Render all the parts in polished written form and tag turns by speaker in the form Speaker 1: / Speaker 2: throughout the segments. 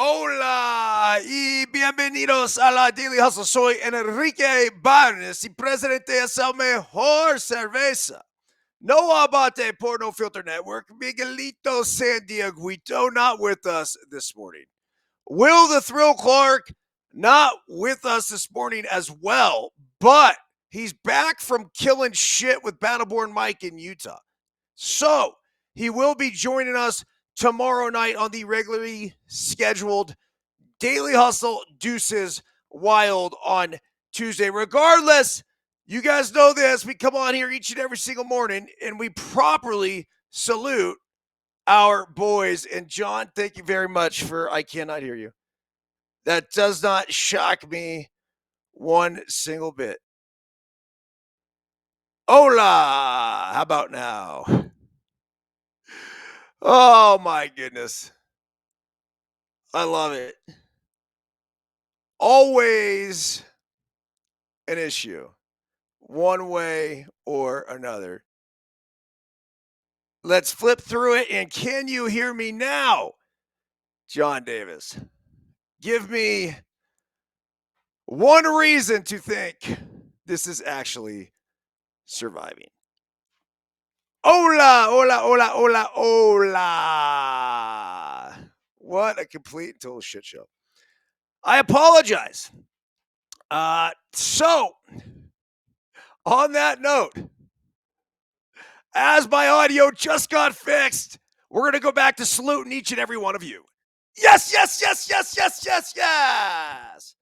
Speaker 1: Hola y bienvenidos a la Daily Hustle. Soy Enrique Byrnes y presidente es el mejor cerveza. No abate por No Filter Network. Miguelito San Dieguito not with us this morning. Will the Thrill Clark not with us this morning as well, but he's back from killing shit with Battleborn Mike in Utah. So he will be joining us tomorrow night on the regularly scheduled Daily Hustle Deuces Wild on Tuesday. Regardless, you guys know this. We come on here each and every single morning and we properly salute our boys. And John, thank you very much for I cannot hear you. That does not shock me one single bit. Hola! How about now? Oh my goodness. I love it. Always an issue, one way or another. Let's flip through it. And can you hear me now, John Davis? Give me one reason to think this is actually surviving. Hola, hola, hola, hola, hola. What a complete and total shit show. I apologize. So, on that note, as my audio just got fixed, we're going to go back to saluting each and every one of you. Yes, yes, yes, yes, yes, yes, yes.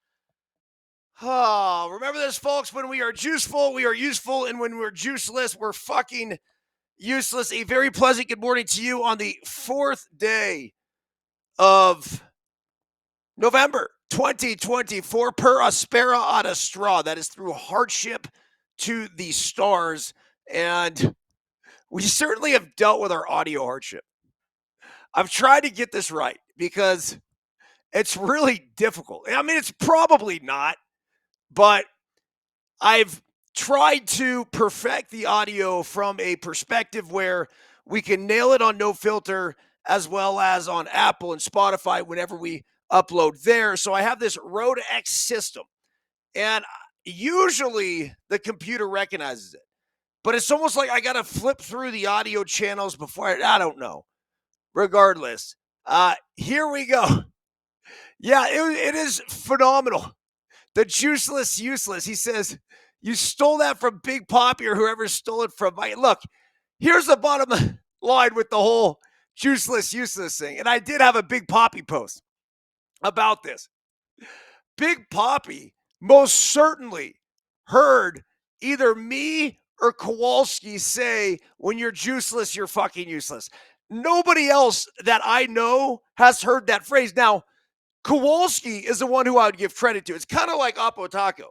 Speaker 1: Oh, remember this, folks. When we are juiceful, we are useful. And when we're juiceless, we're fucking useless. A very pleasant good morning to you on the 4th day of November 2024 per aspera on a straw. That is through hardship to the stars. And we certainly have dealt with our audio hardship. I've tried to get this right because it's really difficult. I mean, it's probably not, but I've tried to perfect the audio from a perspective where we can nail it on No Filter as well as on Apple and Spotify whenever we upload there. So I have this Rode X system, and usually the computer recognizes it, but it's almost like I got to flip through the audio channels before I don't know. Regardless, here we go. Yeah, it is phenomenal. The juiceless useless. He says, you stole that from Big Poppy or whoever stole it from Mike. Look, here's the bottom line with the whole juiceless useless thing. And I did have a Big Poppy post about this. Big Poppy most certainly heard either me or Kowalski say, when you're juiceless, you're fucking useless. Nobody else that I know has heard that phrase. Now, Kowalski is the one who I would give credit to. It's kind of like Apo Taco.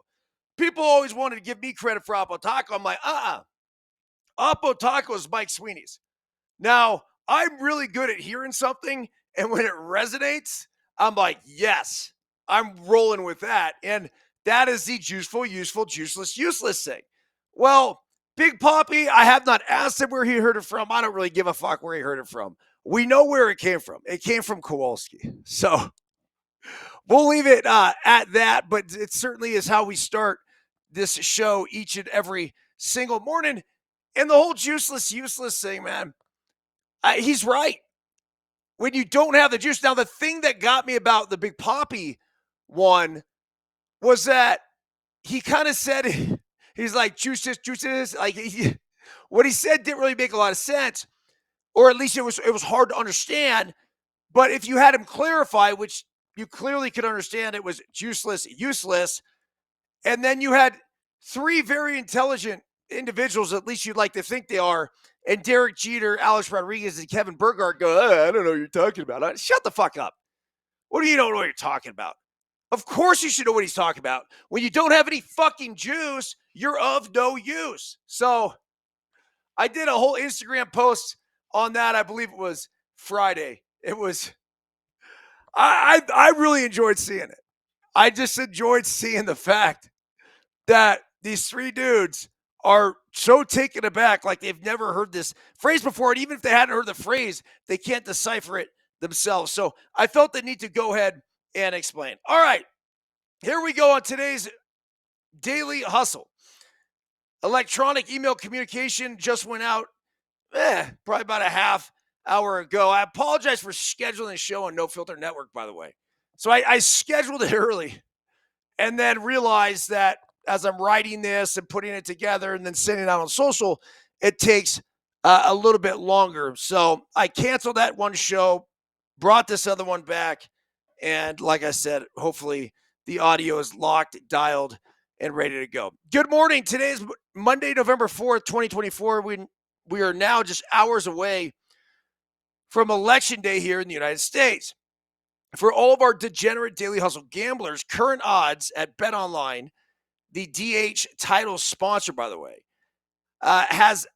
Speaker 1: People always wanted to give me credit for Apo Taco. I'm like, Apo Taco is Mike Sweeney's. Now, I'm really good at hearing something, and when it resonates, I'm like, yes, I'm rolling with that. And that is the juiceful, useful, juiceless, useless thing. Well, Big Poppy, I have not asked him where he heard it from. I don't really give a fuck where he heard it from. We know where it came from. It came from Kowalski. So we'll leave it at that, but it certainly is how we start this show each and every single morning. And the whole juiceless, useless thing, man, he's right. When you don't have the juice. Now, the thing that got me about the Big Poppy one was that he kind of said, he's like, juices. Like, what he said didn't really make a lot of sense, or at least it was hard to understand. But if you had him clarify, which you clearly could understand, it was juiceless, useless. And then you had three very intelligent individuals, at least you'd like to think they are, and Derek Jeter, Alex Rodriguez, and Kevin Burghardt go, I don't know what you're talking about. Shut the fuck up. What do you know what you're talking about? Of course you should know what he's talking about. When you don't have any fucking juice, you're of no use. So I did a whole Instagram post on that. I believe it was Friday. It was, I really enjoyed seeing it. I just enjoyed seeing the fact that these three dudes are so taken aback, like they've never heard this phrase before. And even if they hadn't heard the phrase, they can't decipher it themselves. So I felt the need to go ahead and explain. All right, here we go on today's Daily Hustle. Electronic email communication just went out probably about a half hour ago. I apologize for scheduling the show on No Filter Network, by the way. So I scheduled it early and then realized that as I'm writing this and putting it together and then sending it out on social, it takes a little bit longer. So I canceled that one show, brought this other one back, and like I said, hopefully the audio is locked, dialed, and ready to go. Good morning. Today is Monday, November 4th, 2024. We are now just hours away from Election Day here in the United States. For all of our degenerate Daily Hustle gamblers, current odds at BetOnline, the DH title sponsor, by the way, has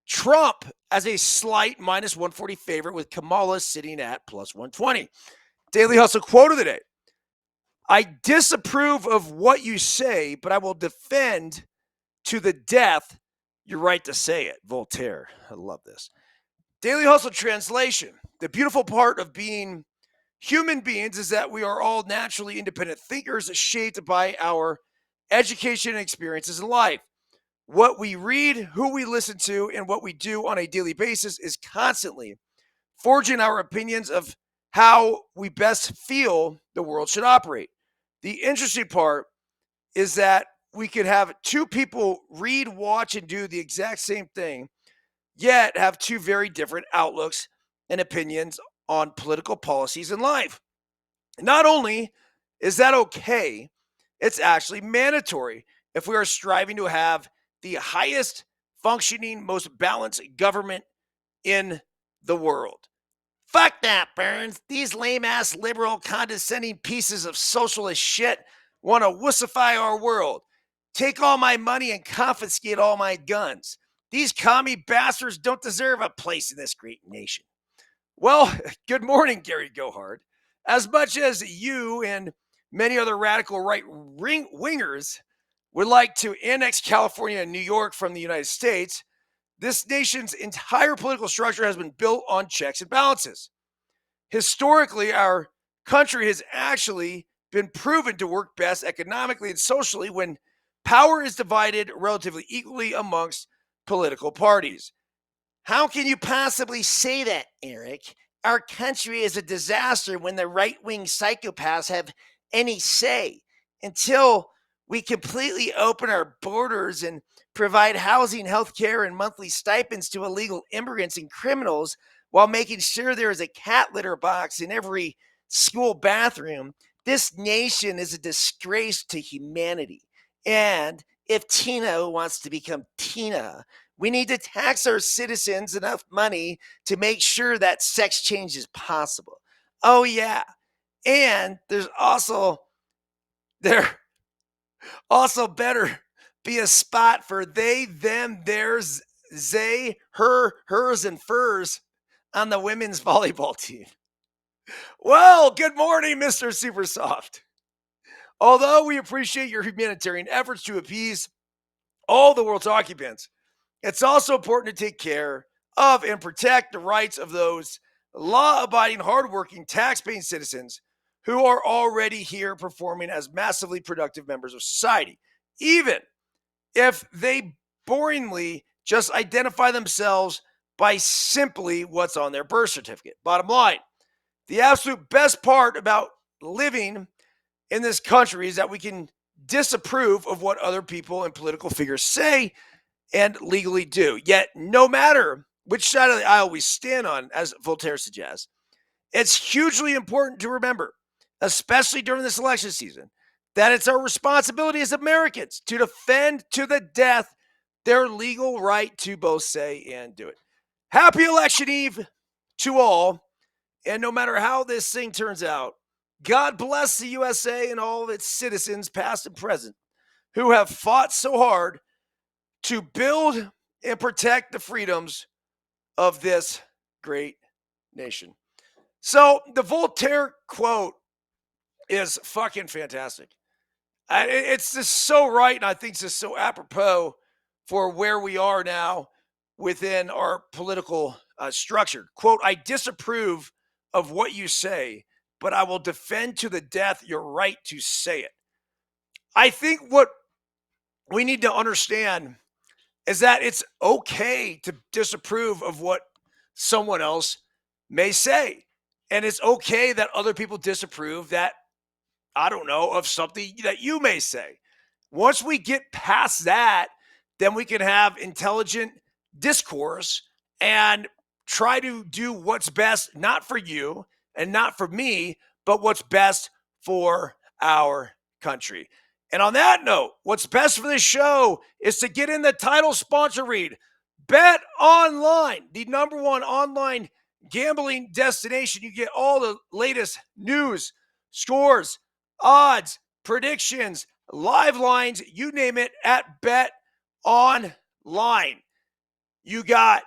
Speaker 1: Trump as a slight minus 140 favorite with Kamala sitting at plus 120. Daily Hustle quote of the day. I disapprove of what you say, but I will defend to the death your right to say it. Voltaire. I love this. Daily Hustle translation. The beautiful part of being human beings is that we are all naturally independent thinkers shaped by our education and experiences in life. What we read, who we listen to, and what we do on a daily basis is constantly forging our opinions of how we best feel the world should operate. The interesting part is that we could have two people read, watch, and do the exact same thing, yet have two very different outlooks and opinions on political policies in life. Not only is that okay, it's actually mandatory if we are striving to have the highest functioning, most balanced government in the world. Fuck that, Byrnes. These lame ass liberal condescending pieces of socialist shit want to wussify our world. Take all my money and confiscate all my guns. These commie bastards don't deserve a place in this great nation. Well, good morning, Gary Gohard. As much as you and many other radical right wingers would like to annex California and New York from the United States, this nation's entire political structure has been built on checks and balances. Historically, our country has actually been proven to work best economically and socially when power is divided relatively equally amongst political parties. How can you possibly say that, Eric? Our country is a disaster when the right wing psychopaths have any say. Until we completely open our borders and provide housing, health care, and monthly stipends to illegal immigrants and criminals while making sure there is a cat litter box in every school bathroom, this nation is a disgrace to humanity. And if Tina wants to become Tina, we need to tax our citizens enough money to make sure that sex change is possible. Oh yeah. And there also better be a spot for they, them, theirs, they, her, hers, and furs on the women's volleyball team. Well, good morning, Mr. Supersoft. Although we appreciate your humanitarian efforts to appease all the world's occupants, it's also important to take care of and protect the rights of those law-abiding, hardworking, tax-paying citizens who are already here performing as massively productive members of society, even if they boringly just identify themselves by simply what's on their birth certificate. Bottom line, the absolute best part about living in this country is that we can disapprove of what other people and political figures say and legally do. Yet, no matter which side of the aisle we stand on, as Voltaire suggests, it's hugely important to remember, especially during this election season, that it's our responsibility as Americans to defend to the death their legal right to both say and do it. Happy Election Eve to all. And no matter how this thing turns out, God bless the USA and all of its citizens, past and present, who have fought so hard to build and protect the freedoms of this great nation. So the Voltaire quote is fucking fantastic. It's just so right, and I think it's just so apropos for where we are now within our political structure. Quote, I disapprove of what you say, but I will defend to the death your right to say it. I think what we need to understand is that it's okay to disapprove of what someone else may say. And it's okay that other people disapprove that, I don't know, of something that you may say. Once we get past that, then we can have intelligent discourse and try to do what's best, not for you and not for me, but what's best for our country. And on that note, what's best for this show is to get in the title sponsor read. Bet Online, the number one online gambling destination. You get all the latest news, scores, odds, predictions, live lines, you name it, at Bet Online. You got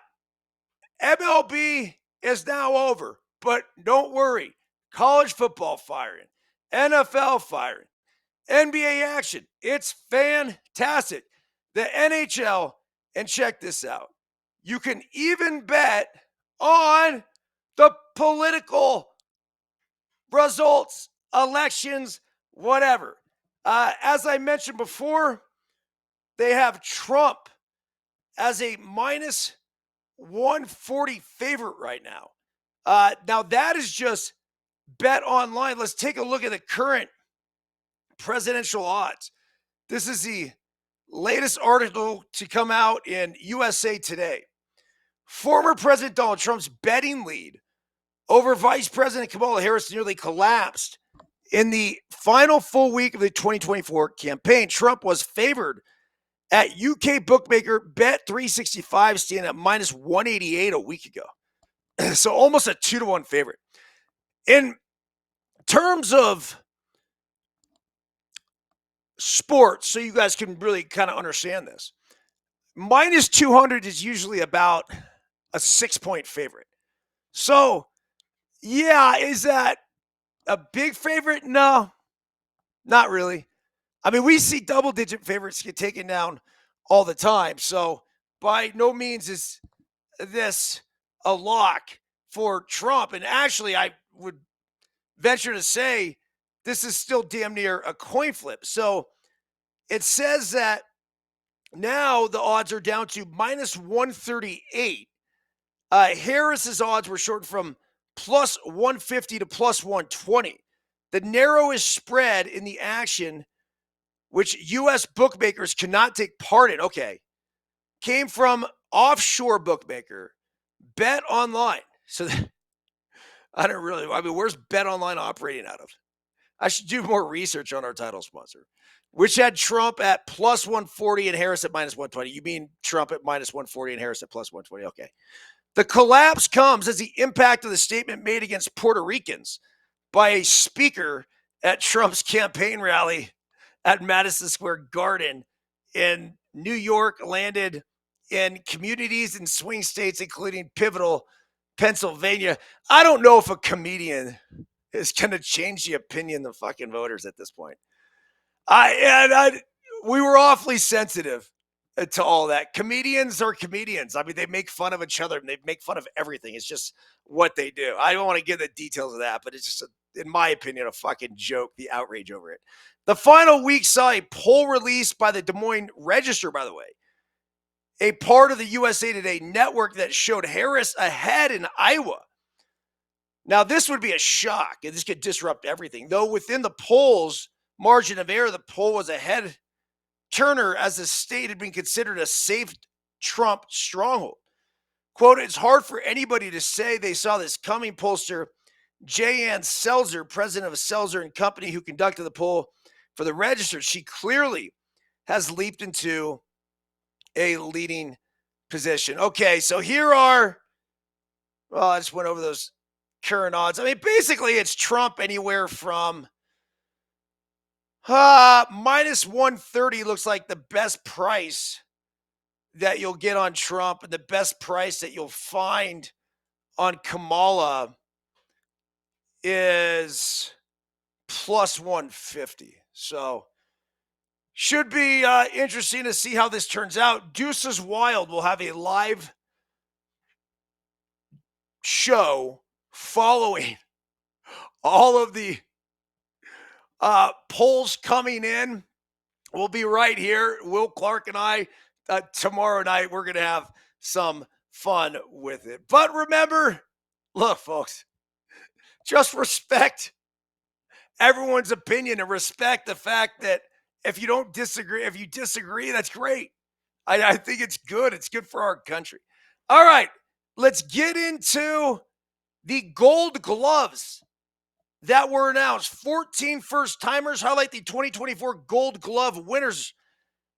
Speaker 1: MLB is now over, but don't worry. College football firing, NFL firing, NBA action. It's fantastic. The NHL, and check this out. You can even bet on the political results, elections, whatever. As I mentioned before, they have Trump as a minus 140 favorite right now. Now, that is just Bet Online. Let's take a look at the current presidential odds. This is the latest article to come out in USA Today. Former President Donald Trump's betting lead over Vice President Kamala Harris nearly collapsed in the final full week of the 2024 campaign. Trump was favored at UK bookmaker Bet365, standing at minus 188 a week ago. So almost a 2-1 favorite. In terms of sports, so you guys can really kind of understand this, minus 200 is usually about a 6-point favorite. So, yeah, is that a big favorite? No, not really. I mean, we see double-digit favorites get taken down all the time. So, by no means is this a lock for Trump. And actually, I would venture to say this is still damn near a coin flip. So, it says that now the odds are down to minus 138. Harris's odds were shortened from plus 150 to plus 120. The narrowest spread in the action, which U.S. bookmakers cannot take part in, came from offshore bookmaker Bet Online. So where's Bet Online operating out of? I should do more research on our title sponsor, which had Trump at plus 140 and Harris at minus 120. You mean Trump at minus 140 and Harris at plus 120? Okay. The collapse comes as the impact of the statement made against Puerto Ricans by a speaker at Trump's campaign rally at Madison Square Garden in New York landed in communities in swing states, including pivotal Pennsylvania. I don't know if a comedian is going to change the opinion of fucking voters at this point. We were awfully sensitive to all that. Comedians are comedians. I mean, they make fun of each other and they make fun of everything. It's just what they do. I don't want to give the details of that, but it's just, in my opinion, a fucking joke, the outrage over it. The final week saw a poll released by the Des Moines Register, by the way, a part of the USA Today network that showed Harris ahead in Iowa. Now, this would be a shock, and this could disrupt everything. Though within the poll's margin of error, the poll was ahead Turner, as the state had been considered a safe Trump stronghold. Quote, it's hard for anybody to say they saw this coming. Pollster Jan Selzer, president of Selzer and Company, who conducted the poll for the Register, she clearly has leaped into a leading position. Okay, so here are, well, I just went over those current odds. I mean, basically, it's Trump anywhere from minus 130 looks like the best price that you'll get on Trump, and the best price that you'll find on Kamala is plus 150. So should be interesting to see how this turns out. Deuces Wild will have a live show following all of the polls coming in. We'll be right here. Will Clark and I, tomorrow night, we're going to have some fun with it. But remember, look, folks, just respect everyone's opinion and respect the fact that if you don't disagree, if you disagree, that's great. I think it's good. It's good for our country. All right, let's get into the gold gloves that were announced. 14 first timers highlight the 2024 Gold Glove winners.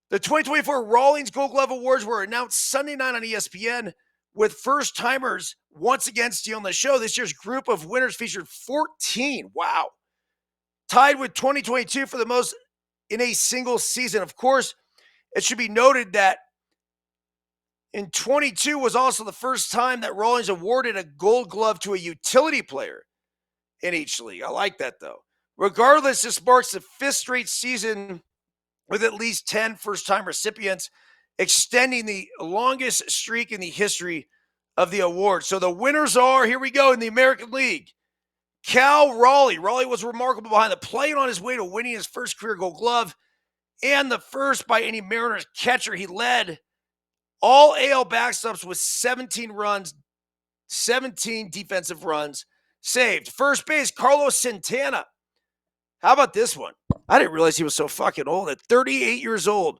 Speaker 1: The 2024 Rawlings Gold Glove Awards were announced Sunday night on ESPN, with first timers once again stealing the show. This year's group of winners featured 14. Wow. Tied with 2022 for the most in a single season. Of course, it should be noted that in 22 was also the first time that Rawlings awarded a gold glove to a utility player in each league. I like that, though. Regardless, this marks the fifth straight season with at least 10 first-time recipients, extending the longest streak in the history of the award. So the winners are, here we go, in the American League. Cal Raleigh. Raleigh was remarkable behind the plate on his way to winning his first career gold glove and the first by any Mariners catcher. He led all AL backstops with 17 runs, 17 defensive runs saved. First base, Carlos Santana. How about this one? I didn't realize he was so fucking old. At 38 years old,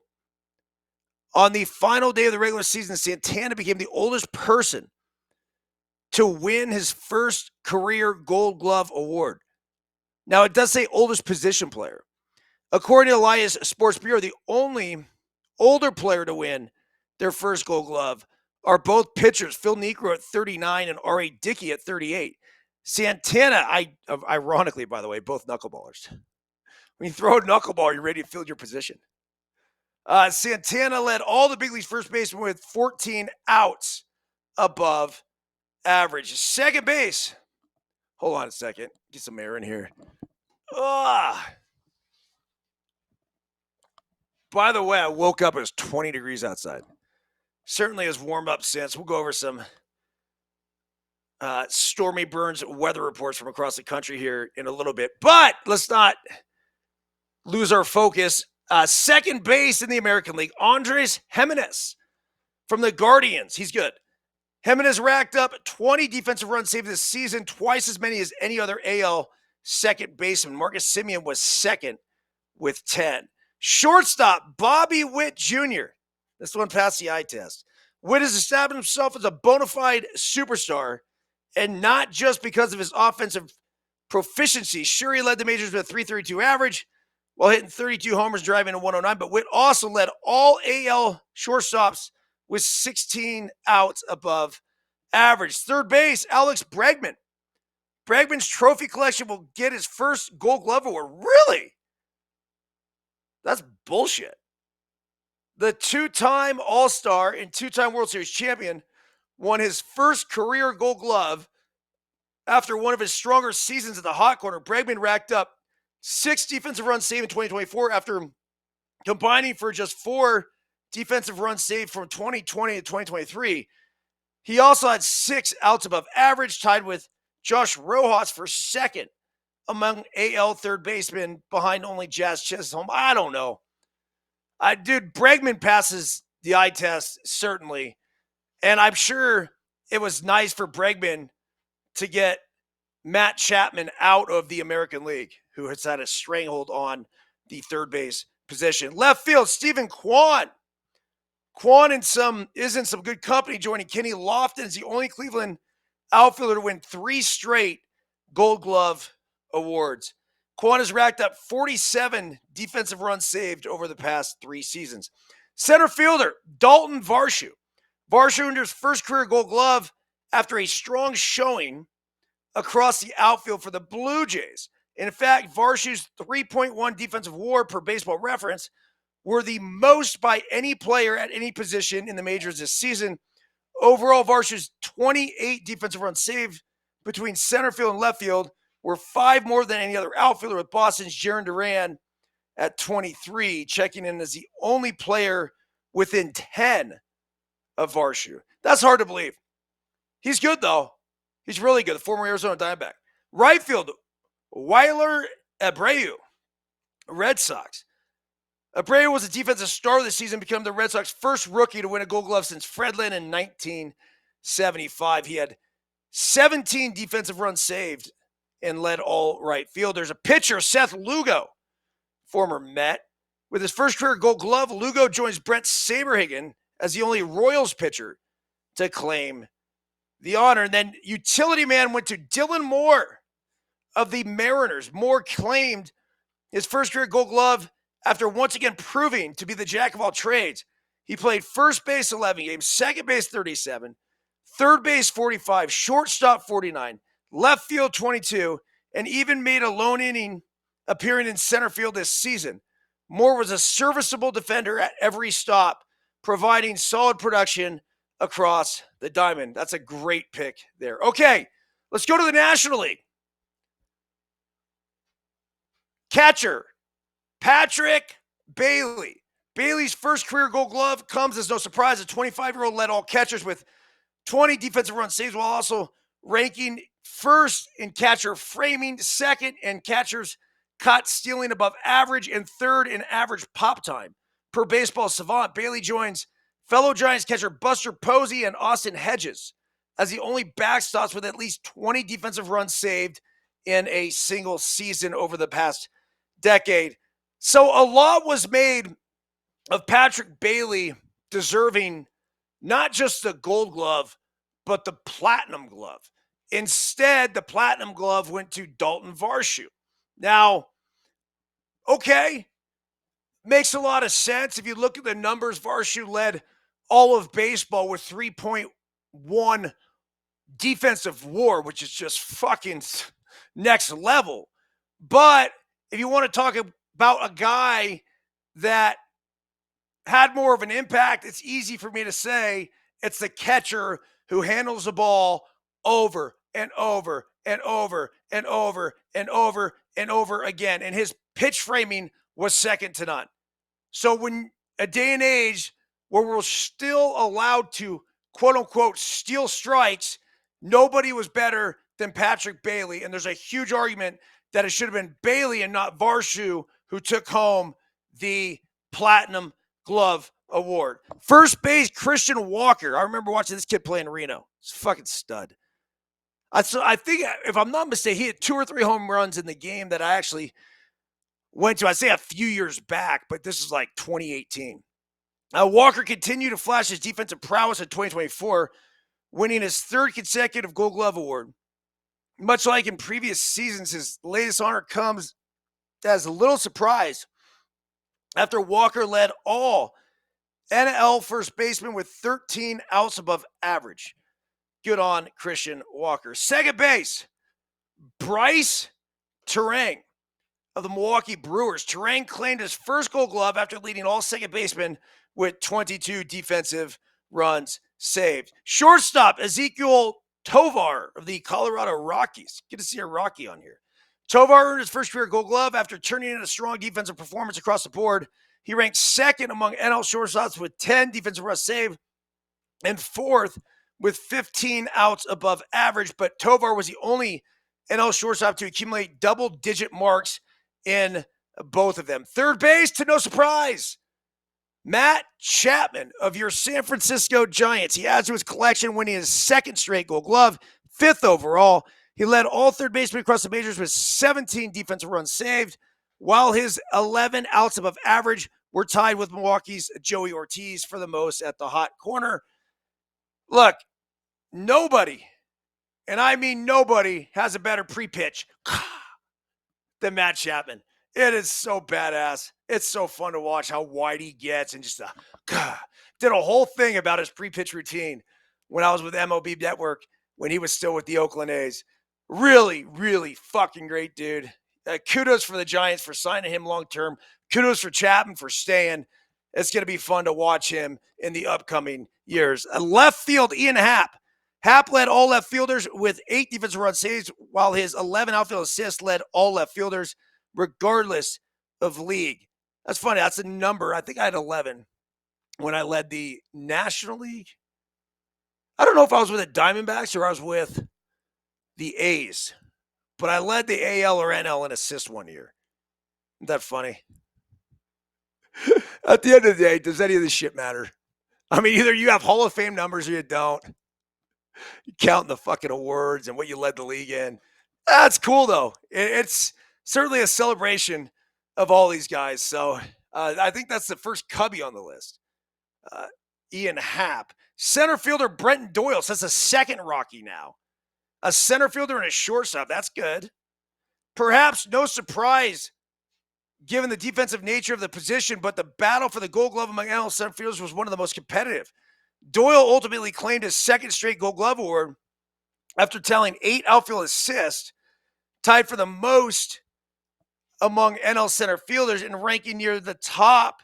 Speaker 1: on the final day of the regular season, Santana became the oldest person to win his first career Gold Glove award. Now, it does say oldest position player. According to Elias Sports Bureau, the only older player to win their first Gold Glove are both pitchers, Phil Niekro at 39 and R.A. Dickey at 38. Santana, ironically, by the way, both knuckleballers. When you throw a knuckleball, you're ready to field your position. Santana led all the big leagues first basemen with 14 outs above average. Second base. Hold on a second. Get some air in here. By the way, I woke up, it was 20 degrees outside. Certainly has warmed up since. We'll go over some Stormy Byrnes weather reports from across the country here in a little bit. But let's not lose our focus. Second base in the American League, Andres Gimenez from the Guardians. He's good. Gimenez racked up 20 defensive runs saved this season, twice as many as any other AL second baseman. Marcus Semien was second with 10. Shortstop, Bobby Witt Jr. This one passed the eye test. Witt has established himself as a bona fide superstar, and not just because of his offensive proficiency. Sure, he led the majors with a .332 average while hitting 32 homers, driving a 109, but Witt also led all AL shortstops with 16 outs above average. Third base, Alex Bregman. Bregman's trophy collection will get his first Gold Glove award. Really? That's bullshit. The two-time All-Star and two-time World Series champion won his first career Gold Glove after one of his stronger seasons at the hot corner. Bregman racked up 6 defensive runs saved in 2024 after combining for just 4 defensive runs saved from 2020 to 2023. He also had 6 outs above average, tied with Josh Rojas for second among AL third basemen, behind only Jazz Chisholm. I don't know. Dude, Bregman passes the eye test, certainly. And I'm sure it was nice for Bregman to get Matt Chapman out of the American League, who has had a stranglehold on the third base position. Left field, Stephen Kwan. Kwan is in some good company, joining Kenny Lofton as the only Cleveland outfielder to win 3 straight Gold Glove awards. Kwan has racked up 47 defensive runs saved over the past 3 seasons. Center fielder, Dalton Varsho. Varsho earned his first career Gold Glove after a strong showing across the outfield for the Blue Jays. In fact, Varsho's 3.1 defensive WAR per Baseball Reference were the most by any player at any position in the majors this season. Overall, Varsho's 28 defensive runs saved between center field and left field were 5 more than any other outfielder, with Boston's Jarren Duran at 23, checking in as the only player within 10 of Varsho. That's hard to believe. He's good, though. He's really good, the former Arizona Diamondback. Right field, Weiler Abreu, Red Sox. Abreu was a defensive star this season, becoming the Red Sox first rookie to win a Gold Glove since Fred Lynn in 1975. He had 17 defensive runs saved and led all right fielders. A pitcher, Seth Lugo, former Met. With his first career Gold Glove, Lugo joins Brent Saberhagen as the only Royals pitcher to claim the honor. And then utility man went to Dylan Moore of the Mariners. Moore claimed his first career Gold Glove after once again proving to be the jack of all trades. He played first base 11 games, second base 37, third base 45, shortstop 49, left field 22, and even made a lone inning appearing in center field this season. Moore was a serviceable defender at every stop, providing solid production across the diamond. That's a great pick there. Okay, let's go to the National League. Catcher, Patrick Bailey. Bailey's first career Gold Glove comes as no surprise. A 25-year-old led all catchers with 20 defensive run saves while also ranking first in catcher framing, second in catchers caught stealing above average, and third in average pop time. Per Baseball Savant, Bailey joins fellow Giants catcher Buster Posey and Austin Hedges as the only backstops with at least 20 defensive runs saved in a single season over the past decade. So a lot was made of Patrick Bailey deserving not just the Gold Glove, but the Platinum Glove. Instead, the Platinum Glove went to Dalton Varsho. Now, okay, makes a lot of sense. If you look at the numbers, Varsho led all of baseball with 3.1 defensive WAR, which is just fucking next level. But if you want to talk about a guy that had more of an impact, it's easy for me to say it's the catcher who handles the ball over and over and over and over and over and over again. And his pitch framing was second to none. So when a day and age where we're still allowed to, quote unquote, steal strikes, nobody was better than Patrick Bailey. And there's a huge argument that it should have been Bailey and not Varsho who took home the Platinum Glove Award. First base, Christian Walker. I remember watching this kid play in Reno. He's a fucking stud. I think, if I'm not mistaken, he had 2 or 3 home runs in the game that I actually went to. I'd say a few years back, but this is like 2018. Walker continued to flash his defensive prowess in 2024, winning his 3rd consecutive Gold Glove Award. Much like in previous seasons, his latest honor comes as a little surprise after Walker led all NL first basemen with 13 outs above average. Good on Christian Walker. Second base, Bryce Terang of the Milwaukee Brewers. Terang claimed his first Gold Glove after leading all second basemen with 22 defensive runs saved. Shortstop, Ezekiel Tovar of the Colorado Rockies. Good to see a Rocky on here. Tovar earned his first career Gold Glove after turning in a strong defensive performance across the board. He ranked second among NL shortstops with 10 defensive runs saved and 4th with 15 outs above average. But Tovar was the only NL shortstop to accumulate double-digit marks in both of them. Third base, to no surprise, Matt Chapman of your San Francisco Giants. He adds to his collection, winning his 2nd straight Gold Glove, 5th overall. He led all third basemen across the majors with 17 defensive runs saved, while his 11 outs above average were tied with Milwaukee's Joey Ortiz for the most at the hot corner. Look, nobody, and I mean nobody, has a better pre-pitch than Matt Chapman. It is so badass. It's so fun to watch how wide he gets, and just did a whole thing about his pre-pitch routine when I was with MLB Network when he was still with the Oakland A's. Really, really fucking great dude. Kudos for the Giants for signing him long-term. Kudos for Chapman for staying. It's going to be fun to watch him in the upcoming years. Left field, Ian Happ. Happ led all left fielders with 8 defensive run saves, while his 11 outfield assists led all left fielders regardless of league. That's funny. That's a number. I think I had 11 when I led the National League. I don't know if I was with the Diamondbacks or I was with the A's, but I led the AL or NL in assists one year. Isn't that funny? At the end of the day, does any of this shit matter? I mean, either you have Hall of Fame numbers or you don't. You count the fucking awards and what you led the league in. That's cool, though. It's certainly a celebration of all these guys. So I think that's the first Cubby on the list. Ian Happ. Center fielder Brenton Doyle says a second Rocky now. A center fielder and a shortstop. That's good. Perhaps no surprise given the defensive nature of the position, but the battle for the Gold Glove among NL center fielders was one of the most competitive. Doyle ultimately claimed his second straight Gold Glove award after tallying 8 outfield assists, tied for the most among NL center fielders and ranking near the top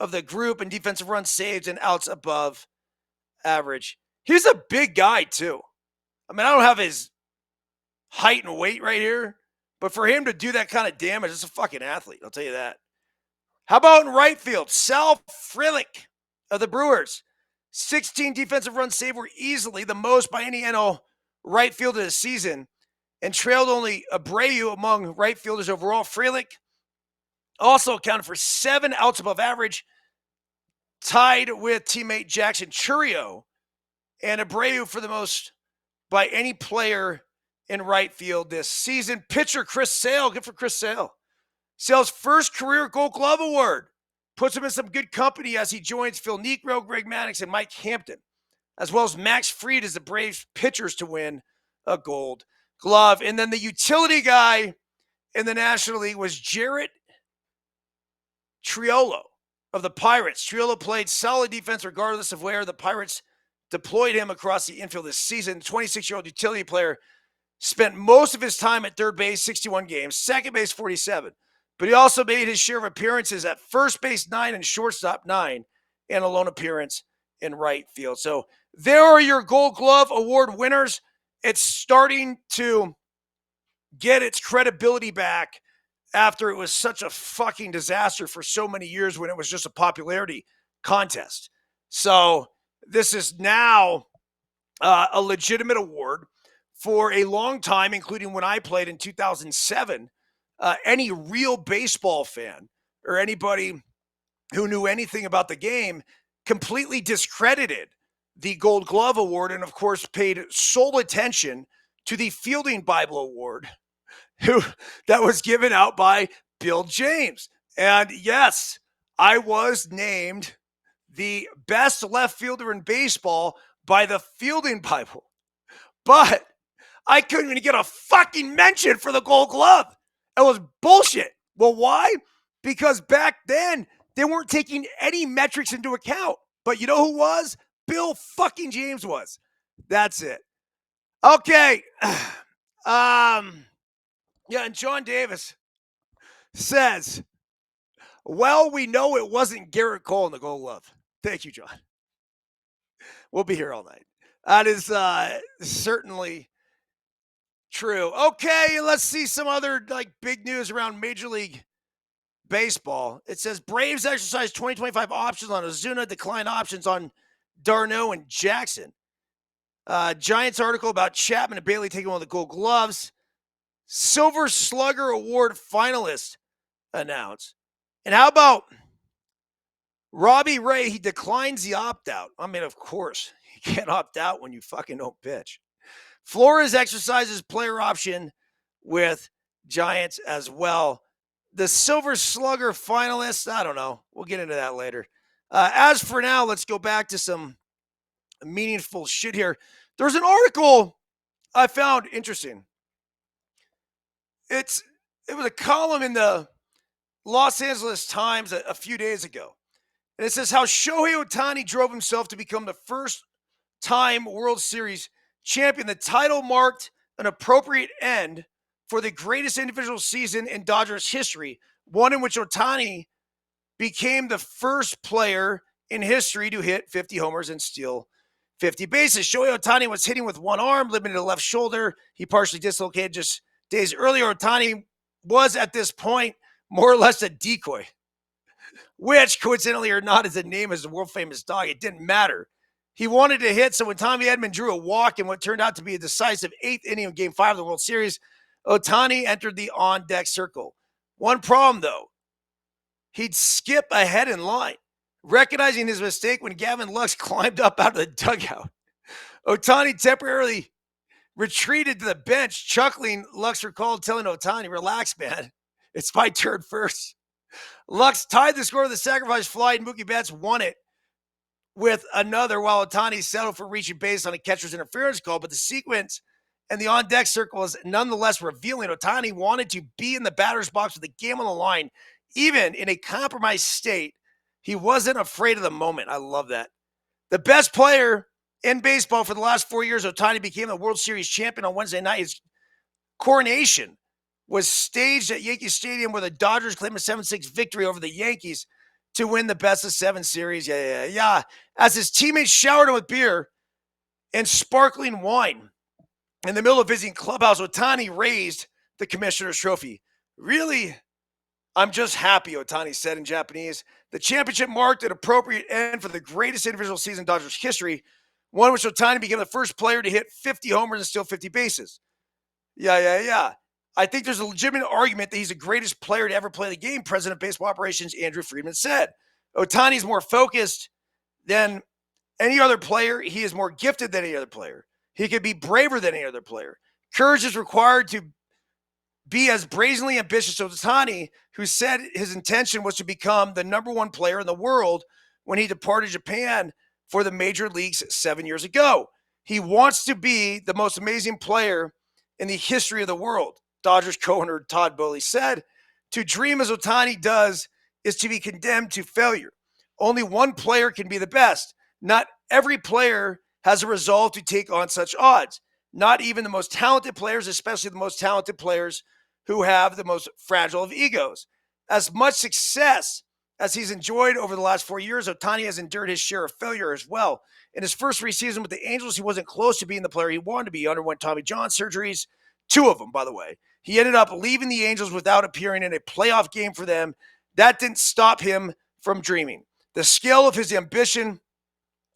Speaker 1: of the group in defensive runs saved and outs above average. He's a big guy, too. I mean, I don't have his height and weight right here, but for him to do that kind of damage, it's a fucking athlete. I'll tell you that. How about in right field? Sal Frelick of the Brewers. 16 defensive runs saved were easily the most by any NL right fielder this season and trailed only Abreu among right fielders overall. Frelick also accounted for 7 outs above average, tied with teammate Jackson Chourio and Abreu for the most by any player in right field this season. Pitcher Chris Sale, good for Chris Sale. Sale's first career Gold Glove award puts him in some good company as he joins Phil Niekro, Greg Maddux, and Mike Hampton, as well as Max Fried as the Braves pitchers to win a Gold Glove. And then the utility guy in the National League was Jarrett Triolo of the Pirates. Triolo played solid defense regardless of where the Pirates deployed him across the infield this season. The 26-year-old utility player spent most of his time at third base, 61 games, second base, 47. But he also made his share of appearances at first base, 9, and shortstop, 9, and a lone appearance in right field. So there are your Gold Glove Award winners. It's starting to get its credibility back after it was such a fucking disaster for so many years when it was just a popularity contest. So this is now a legitimate award for a long time, including when I played in 2007. Any real baseball fan or anybody who knew anything about the game completely discredited the Gold Glove Award and, of course, paid sole attention to the Fielding Bible Award that was given out by Bill James. And yes, I was named the best left fielder in baseball by the Fielding Bible. But I couldn't even get a fucking mention for the Gold Glove. It was bullshit. Well, why? Because back then, they weren't taking any metrics into account. But you know who was? Bill fucking James was. That's it. Okay. Yeah, and John Davis says, well, we know it wasn't Garrett Cole in the Gold Glove. Thank you, John. We'll be here all night. That is certainly true. Okay, let's see some other big news around Major League Baseball. It says Braves exercise 2025 options on Ozuna, decline options on d'Arnaud and Jackson. Giants article about Chapman and Bailey taking one of the Gold Gloves. Silver Slugger Award finalist announced. And how about Robbie Ray? He declines the opt-out. I mean, of course, you can't opt out when you fucking don't pitch. Flores exercises player option with Giants as well. The Silver Slugger finalists, I don't know. We'll get into that later. As for now, let's go back to some meaningful shit here. There's an article I found interesting. It was a column in the Los Angeles Times a few days ago. And it says how Shohei Ohtani drove himself to become the first-time World Series champion. The title marked an appropriate end for the greatest individual season in Dodgers history, one in which Ohtani became the first player in history to hit 50 homers and steal 50 bases. Shohei Ohtani was hitting with one arm, limited to the left shoulder. He partially dislocated just days earlier. Ohtani was at this point more or less a decoy, which coincidentally or not is the name of the world famous dog. It didn't matter. He wanted to hit, so when Tommy Edman drew a walk in what turned out to be a decisive eighth inning of Game 5 of the World Series, Ohtani entered the on-deck circle. One problem, though. He'd skip ahead in line, recognizing his mistake when Gavin Lux climbed up out of the dugout. Ohtani temporarily retreated to the bench, chuckling. Lux recalled telling Ohtani, "Relax, man. It's my turn first." Lux tied the score with a sacrifice fly, and Mookie Betts won it with another while Ohtani settled for reaching base on a catcher's interference call. But the sequence and the on-deck circle was nonetheless revealing. Ohtani wanted to be in the batter's box with the game on the line, even in a compromised state. He wasn't afraid of the moment. I love that. The best player in baseball for the last 4 years, Ohtani became the World Series champion on Wednesday night. His coronation was staged at Yankee Stadium, where the Dodgers claimed a 7-6 victory over the Yankees to win the best-of-7 series. Yeah. As his teammates showered him with beer and sparkling wine in the middle of visiting clubhouse, Ohtani raised the commissioner's trophy. "Really, I'm just happy," Ohtani said in Japanese. The championship marked an appropriate end for the greatest individual season in Dodgers history, one in which Ohtani became the first player to hit 50 homers and steal 50 bases. Yeah. I think there's a legitimate argument that he's the greatest player to ever play the game, President of Baseball Operations Andrew Friedman said. Ohtani's more focused than any other player. He is more gifted than any other player. He could be braver than any other player. Courage is required to be as brazenly ambitious as Ohtani, who said his intention was to become the number one player in the world when he departed Japan for the major leagues 7 years ago. He wants to be the most amazing player in the history of the world, Dodgers co-owner Todd Boehly said. To dream as Ohtani does is to be condemned to failure. Only one player can be the best. Not every player has a resolve to take on such odds. Not even the most talented players, especially the most talented players who have the most fragile of egos. As much success as he's enjoyed over the last 4 years, Ohtani has endured his share of failure as well. In his first 3 seasons with the Angels, he wasn't close to being the player he wanted to be. He underwent Tommy John surgeries, 2 of them, by the way. He ended up leaving the Angels without appearing in a playoff game for them. That didn't stop him from dreaming. The scale of his ambition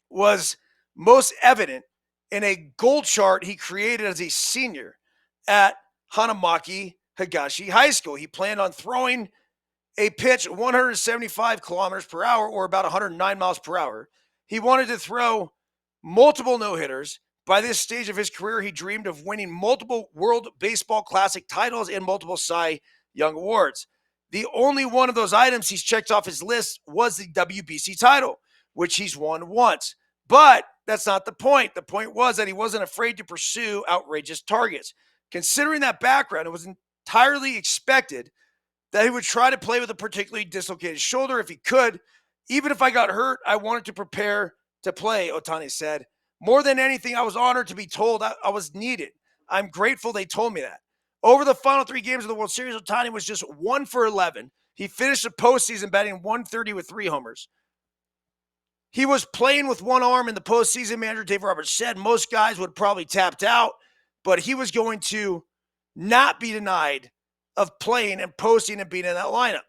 Speaker 1: was most evident in a goal chart he created as a senior at Hanamaki Higashi High School. He planned on throwing a pitch 175 kilometers per hour, or about 109 miles per hour. He wanted to throw multiple no-hitters. By this stage of his career, he dreamed of winning multiple World Baseball Classic titles and multiple Cy Young Awards. The only one of those items he's checked off his list was the WBC title, which he's won once. But that's not the point. The point was that he wasn't afraid to pursue outrageous targets. Considering that background, it was entirely expected that he would try to play with a particularly dislocated shoulder if he could. Even if I got hurt, I wanted to prepare to play, Ohtani said. More than anything, I was honored to be told I was needed. I'm grateful they told me that. Over the final 3 games of the World Series, Ohtani was just 1 for 11. He finished the postseason batting 130 with 3 homers. He was playing with one arm in the postseason. Manager Dave Roberts said most guys would probably tapped out, but he was going to not be denied of playing and posting and being in that lineup.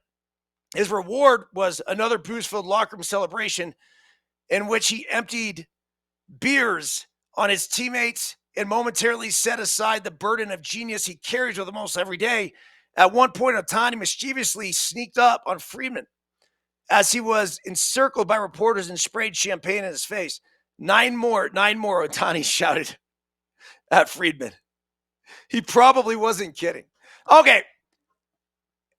Speaker 1: His reward was another booze-filled locker room celebration in which he emptied beers on his teammates and momentarily set aside the burden of genius he carries with him almost every day. At one point, Ohtani mischievously sneaked up on Friedman as he was encircled by reporters and sprayed champagne in his face. Nine more, Ohtani shouted at Friedman. He probably wasn't kidding. Okay.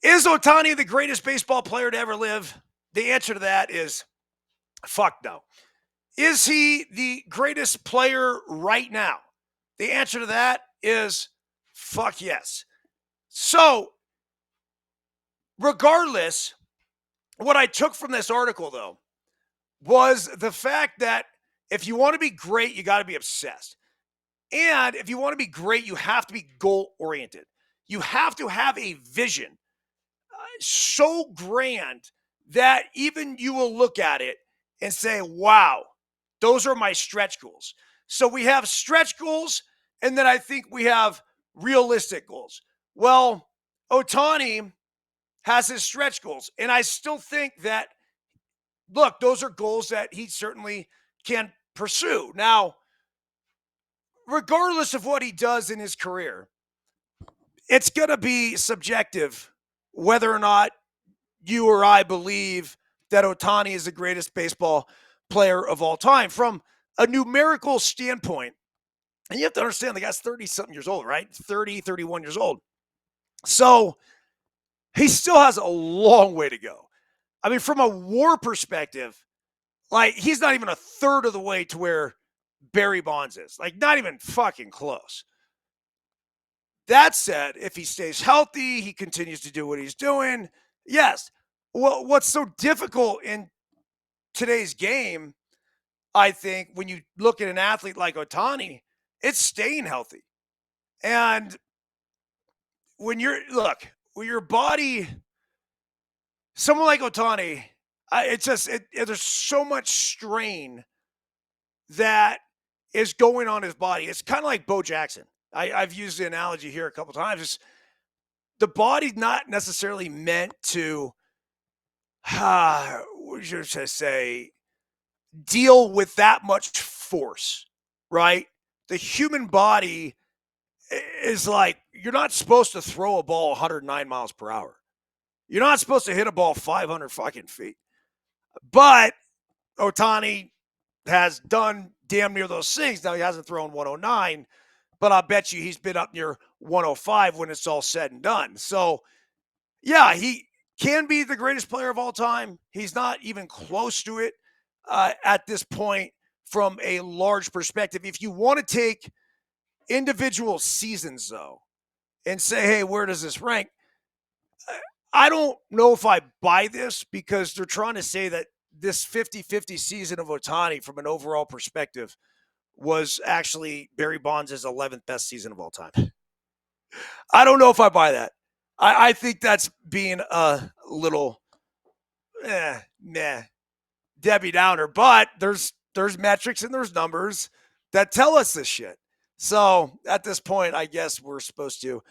Speaker 1: Is Ohtani the greatest baseball player to ever live? The answer to that is fuck no. Is he the greatest player right now? The answer to that is fuck yes. So, regardless, what I took from this article, though, was the fact that if you want to be great, you got to be obsessed. And if you want to be great, you have to be goal-oriented. You have to have a vision so grand that even you will look at it and say, wow, those are my stretch goals. So we have stretch goals, and then I think we have realistic goals. Well, Ohtani has his stretch goals, and I still think that, look, those are goals that he certainly can pursue. Now, regardless of what he does in his career, it's going to be subjective whether or not you or I believe that Ohtani is the greatest baseball player of all time. From a numerical standpoint, and you have to understand the guy's 30 something years old, right? 30, 31 years old. So he still has a long way to go. I mean, from a WAR perspective, like he's not even a third of the way to where Barry Bonds is. Like, not even fucking close. That said, if he stays healthy, he continues to do what he's doing. Yes. Well, what's so difficult in today's game, I think, when you look at an athlete like Ohtani, it's staying healthy. And when your body, someone like Ohtani, there's so much strain that is going on his body. It's kind of like Bo Jackson. I've used the analogy here a couple times. The body's not necessarily meant to, what should I say, deal with that much force, right? The human body is like, you're not supposed to throw a ball 109 miles per hour. You're not supposed to hit a ball 500 fucking feet. But Ohtani has done damn near those things. Now, he hasn't thrown 109, but I'll bet you he's been up near 105 when it's all said and done. So, yeah, he can be the greatest player of all time. He's not even close to it at this point from a large perspective. If you want to take individual seasons, though, and say, hey, where does this rank? I don't know if I buy this because they're trying to say that this 50-50 season of Ohtani from an overall perspective was actually Barry Bonds' 11th best season of all time. I don't know if I buy that. I think that's being a little Debbie Downer, but there's metrics and there's numbers that tell us this shit. So at this point, I guess we're supposed to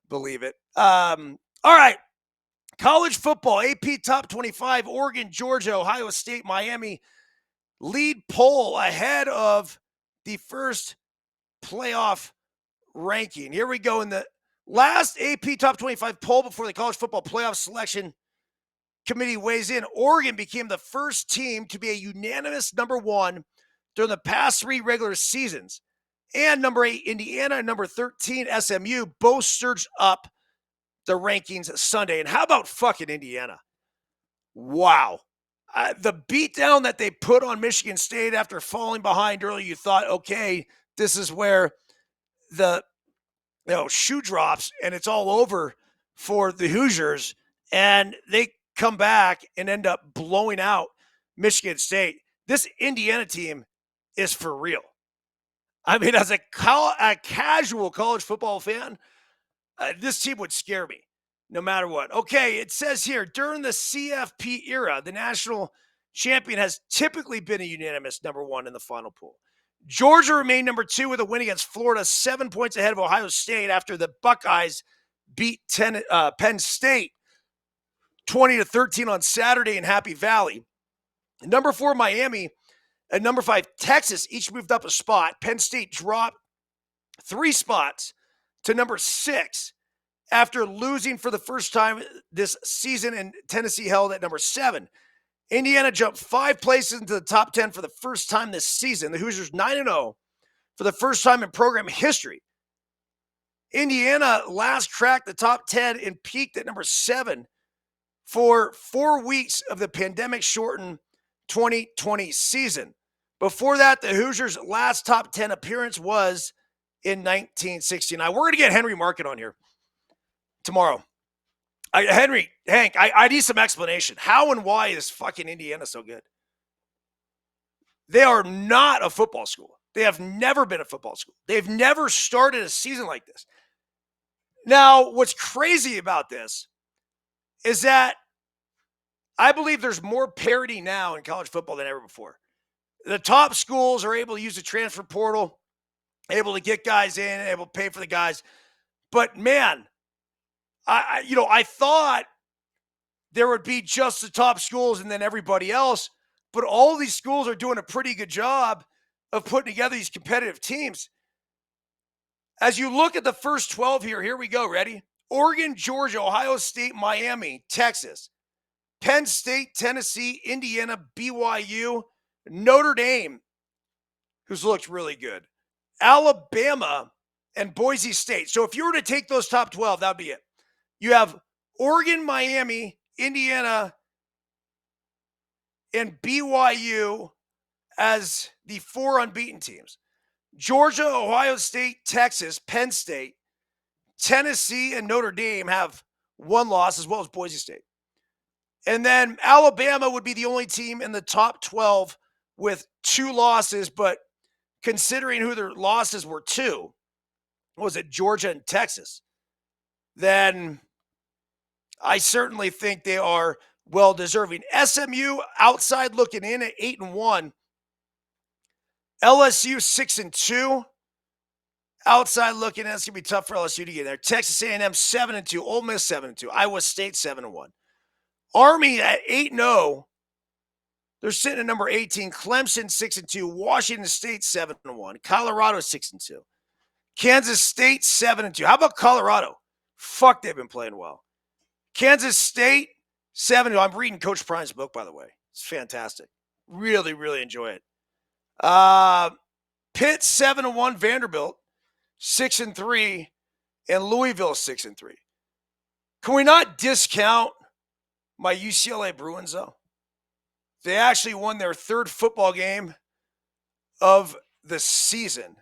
Speaker 1: believe it. All right. College football, AP Top 25, Oregon, Georgia, Ohio State, Miami lead poll ahead of the first playoff ranking. Here we go in the last AP Top 25 poll before the college football playoff selection committee weighs in. Oregon became the first team to be a unanimous number one during the past three regular seasons. And number 8, Indiana, and number 13, SMU, both surged up the rankings Sunday. And how about fucking Indiana? Wow. The beatdown that they put on Michigan State after falling behind early, you thought, okay, this is where the shoe drops and it's all over for the Hoosiers. And they come back and end up blowing out Michigan State. This Indiana team is for real. I mean, as a casual college football fan, this team would scare me no matter what. Okay, it says here, during the CFP era, the national champion has typically been a unanimous number one in the final poll. Georgia remained number 2 with a win against Florida, 7 points ahead of Ohio State after the Buckeyes beat Penn State 20-13 on Saturday in Happy Valley. Number 4, Miami, and number 5, Texas each moved up a spot. Penn State dropped 3 spots to number 6 after losing for the first time this season, and Tennessee held at number 7. Indiana jumped 5 places into the top 10 for the first time this season. The Hoosiers 9-0 for the first time in program history. Indiana last cracked the top 10 and peaked at number 7 for 4 weeks of the pandemic-shortened 2020 season. Before that, the Hoosiers' last top 10 appearance was in 1969. We're going to get Henry Market on here tomorrow. Hank, I need some explanation. How and why is fucking Indiana so good? They are not a football school. They have never been a football school. They've never started a season like this. Now, what's crazy about this is that I believe there's more parity now in college football than ever before. The top schools are able to use the transfer portal, able to get guys in, able to pay for the guys. But man, I thought there would be just the top schools and then everybody else, but all these schools are doing a pretty good job of putting together these competitive teams. As you look at the first 12 here we go. Ready? Oregon, Georgia, Ohio State, Miami, Texas, Penn State, Tennessee, Indiana, BYU, Notre Dame, who's looked really good, Alabama, and Boise State. So if you were to take those top 12, that would be it. You have Oregon, Miami, Indiana, and BYU as the 4 unbeaten teams. Georgia, Ohio State, Texas, Penn State, Tennessee, and Notre Dame have 1 loss, as well as Boise State. And then Alabama would be the only team in the top 12 with 2 losses, but considering who their losses were to, was it Georgia and Texas, then I certainly think they are well deserving. SMU outside looking in at 8-1. LSU 6-2. Outside looking in, it's gonna be tough for LSU to get there. Texas A&M 7-2. Ole Miss 7-2. Iowa State 7-1. Army at 8-0. They're sitting at number 18. Clemson 6-2. Washington State 7-1. Colorado 6-2. Kansas State 7-2. How about Colorado? Fuck, they've been playing well. Kansas State 7-2. I'm reading Coach Prime's book, by the way. It's fantastic. Really, really enjoy it. Pitt 7-1. Vanderbilt 6-3, and Louisville 6-3. Can we not discount my UCLA Bruins, though? They actually won their 3rd football game of the season,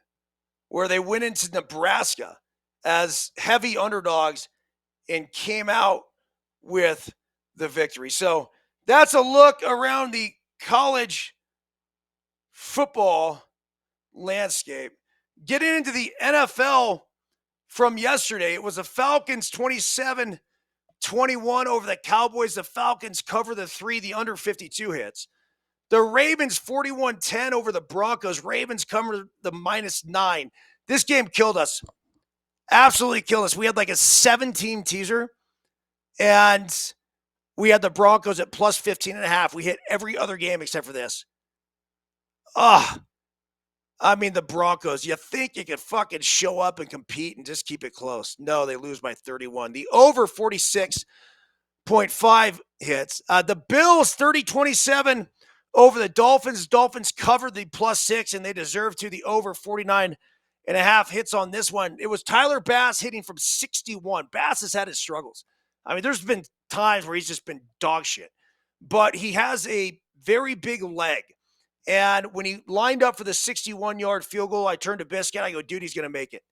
Speaker 1: where they went into Nebraska as heavy underdogs and came out with the victory. So that's a look around the college football landscape. Getting into the NFL from yesterday, it was the Falcons 27-21 over the Cowboys. The Falcons cover the 3, the under 52 hits. The Ravens 41-10 over the Broncos. Ravens cover the -9. This game killed us. Absolutely killed us. We had like a 7-team teaser, and we had the Broncos at plus 15.5. We hit every other game except for this. I mean, the Broncos, you think you could fucking show up and compete and just keep it close. No, they lose by 31. The over 46.5 hits. The Bills 30-27 over the Dolphins. Dolphins covered the +6, and they deserve to. The over 49.5 hits on this one. It was Tyler Bass hitting from 61. Bass has had his struggles. I mean, there's been times where he's just been dog shit. But he has a very big leg. And when he lined up for the 61-yard field goal, I turned to Biscuit. I go, dude, he's going to make it.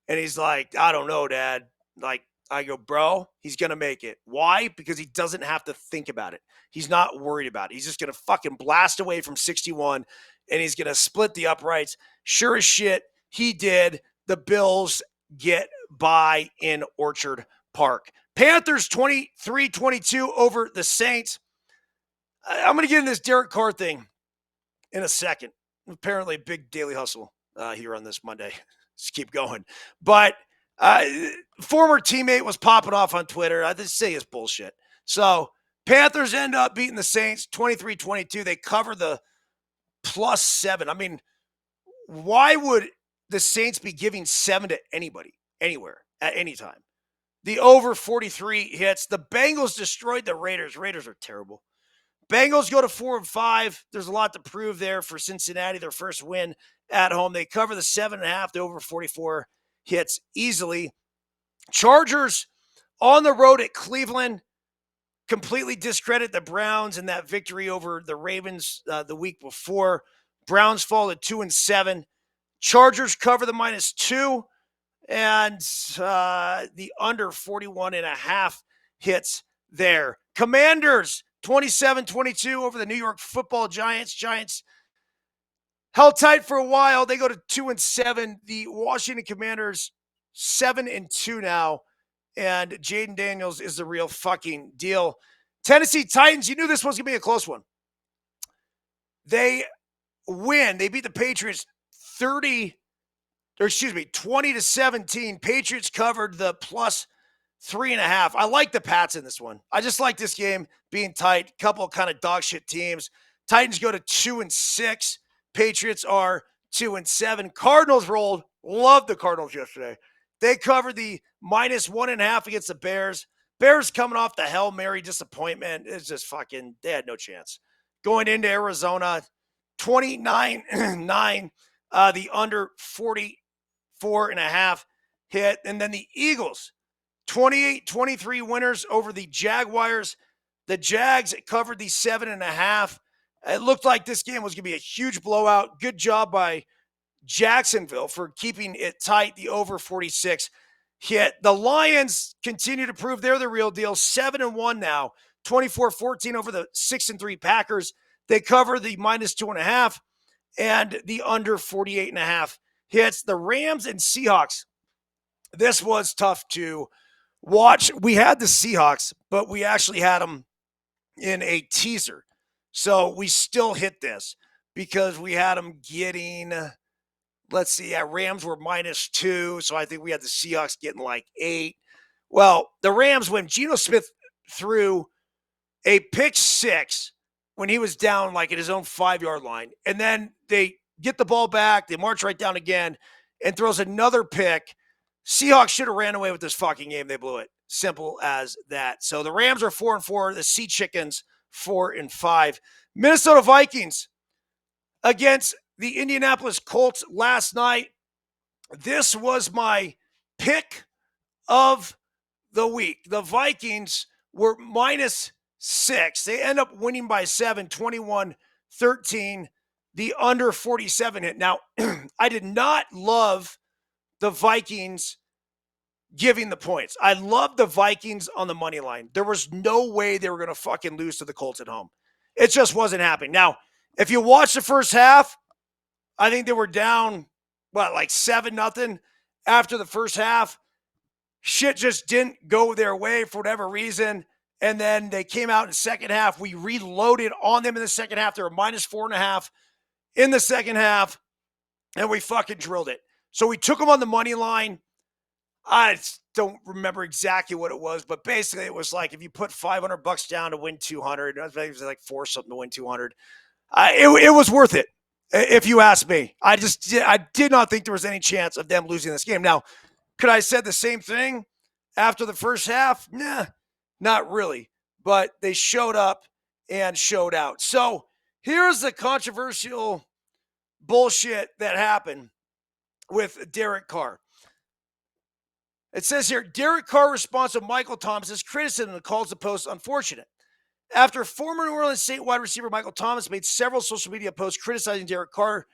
Speaker 1: And he's like, I don't know, Dad. Like, I go, bro, he's going to make it. Why? Because he doesn't have to think about it. He's not worried about it. He's just going to fucking blast away from 61, and he's going to split the uprights. Sure as shit, he did. The Bills get by in Orchard Park. Panthers 23-22 over the Saints. I'm going to get into this Derek Carr thing in a second. Apparently, big daily hustle here on this Monday. Just keep going. But former teammate was popping off on Twitter. I just say it's bullshit. So Panthers end up beating the Saints 23-22. They cover the +7. I mean, why would the Saints be giving 7 to anybody, anywhere, at any time? The over 43 hits. The Bengals destroyed the Raiders. Raiders are terrible. Bengals go to 4-5. There's a lot to prove there for Cincinnati, their first win at home. They cover the 7.5. The over 44 hits easily. Chargers on the road at Cleveland completely discredit the Browns in that victory over the Ravens the week before. Browns fall to 2-7. Chargers cover the -2, and the under 41.5 hits there. Commanders 27-22 over the New York Football Giants. Giants held tight for a while. They go to 2-7. The Washington Commanders 7-2 now, and Jaden Daniels is the real fucking deal. Tennessee Titans, you knew this was going to be a close one. They win. They beat the Patriots 20-17. Patriots covered the +3.5. I like the Pats in this one. I just like this game being tight. Couple kind of dog shit teams. Titans go to 2-6. Patriots are 2-7. Cardinals rolled. Loved the Cardinals yesterday. They covered the -1.5 against the Bears. Bears coming off the Hail Mary disappointment. It's just fucking, they had no chance. Going into Arizona, 29-9, the under 44.5 hit. And then the Eagles, 28-23 winners over the Jaguars. The Jags covered the 7.5. It looked like this game was going to be a huge blowout. Good job by Jacksonville for keeping it tight. The over 46 hit. The Lions continue to prove they're the real deal. 7-1 now. 24-14 over the 6-3 Packers. They cover the -2.5 and the under 48.5 hits. The Rams and Seahawks. This was tough to watch. We had the Seahawks, but we actually had them in a teaser. So we still hit this because we had them getting, let's see, Rams were -2. So I think we had the Seahawks getting like 8. Well, the Rams, when Geno Smith threw a pick 6 when he was down like at his own 5-yard line, and then they get the ball back, they march right down again, and throws another pick. Seahawks should have ran away with this fucking game. They blew it. Simple as that. So the Rams are 4-4. The Sea Chickens 4-5. Minnesota Vikings against the Indianapolis Colts last night. This was my pick of the week. The Vikings were -6. They end up winning by 7, 21-13. The under 47 hit. Now, I did not love the Vikings giving the points. I love the Vikings on the money line. There was no way they were going to fucking lose to the Colts at home. It just wasn't happening. Now, if you watch the first half, I think they were down, like 7-0 after the first half. Shit just didn't go their way for whatever reason. And then they came out in the second half. We reloaded on them in the second half. They were -4.5 in the second half. And we fucking drilled it. So we took them on the money line. I don't remember exactly what it was, but basically it was like if you put $500 down to win 200, it was like 4 something to win 200. It was worth it, if you ask me. I did not think there was any chance of them losing this game. Now, could I have said the same thing after the first half? Nah, not really. But they showed up and showed out. So here's the controversial bullshit that happened with Derek Carr. It says here, Derek Carr responds to Michael Thomas's criticism and calls the post unfortunate. After former New Orleans Saints wide receiver Michael Thomas made several social media posts criticizing Derek Carr,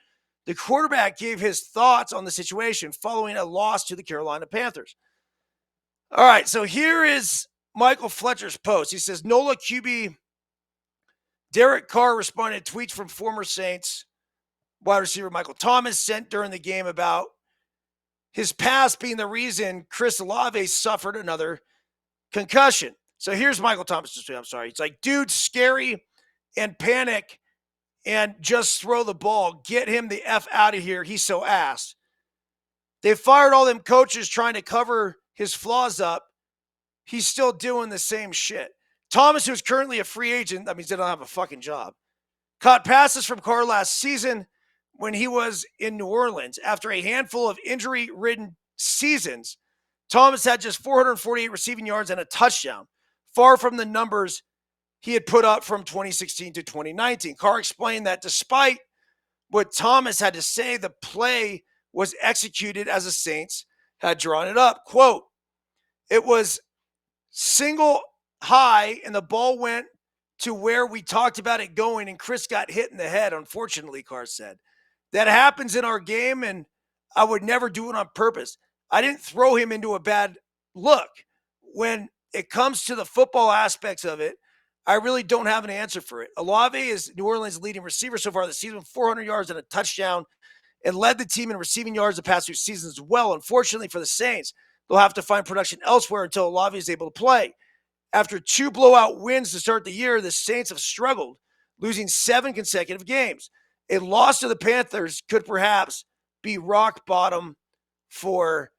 Speaker 1: the quarterback gave his thoughts on the situation following a loss to the Carolina Panthers. All right, so here is Michael Fletcher's post. He says, NOLA QB Derek Carr responded to tweets from former Saints wide receiver Michael Thomas sent during the game about his past being the reason Chris Olave suffered another concussion. So here's Michael Thomas. I'm sorry. It's like, dude, scary and panic and just throw the ball. Get him the F out of here. He's so ass. They fired all them coaches trying to cover his flaws up. He's still doing the same shit. Thomas, who's currently a free agent, that means they don't have a fucking job, caught passes from Carr last season when he was in New Orleans. After a handful of injury-ridden seasons, Thomas had just 448 receiving yards and a touchdown, far from the numbers he had put up from 2016 to 2019. Carr explained that despite what Thomas had to say, the play was executed as the Saints had drawn it up. Quote, it was single high and the ball went to where we talked about it going and Chris got hit in the head, unfortunately, Carr said. That happens in our game, and I would never do it on purpose. I didn't throw him into a bad look. When it comes to the football aspects of it, I really don't have an answer for it. Olave is New Orleans' leading receiver so far this season, 400 yards and a touchdown, and led the team in receiving yards the past 2 seasons as well. Unfortunately for the Saints, they'll have to find production elsewhere until Olave is able to play. After 2 blowout wins to start the year, the Saints have struggled, losing 7 consecutive games. A loss to the Panthers could perhaps be rock bottom for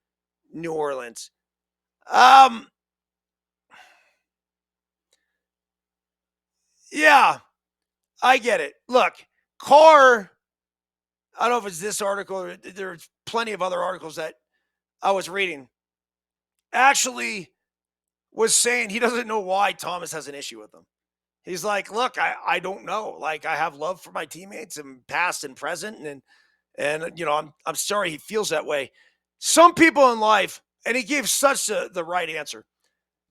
Speaker 1: New Orleans. Yeah, I get it. Look, Carr I don't know if it's this article or there's plenty of other articles that I was reading, actually was saying he doesn't know why Thomas has an issue with him. He's like, look, I don't know. Like, I have love for my teammates and past and present, and I'm sorry he feels that way. Some people in life, and he gave such the right answer.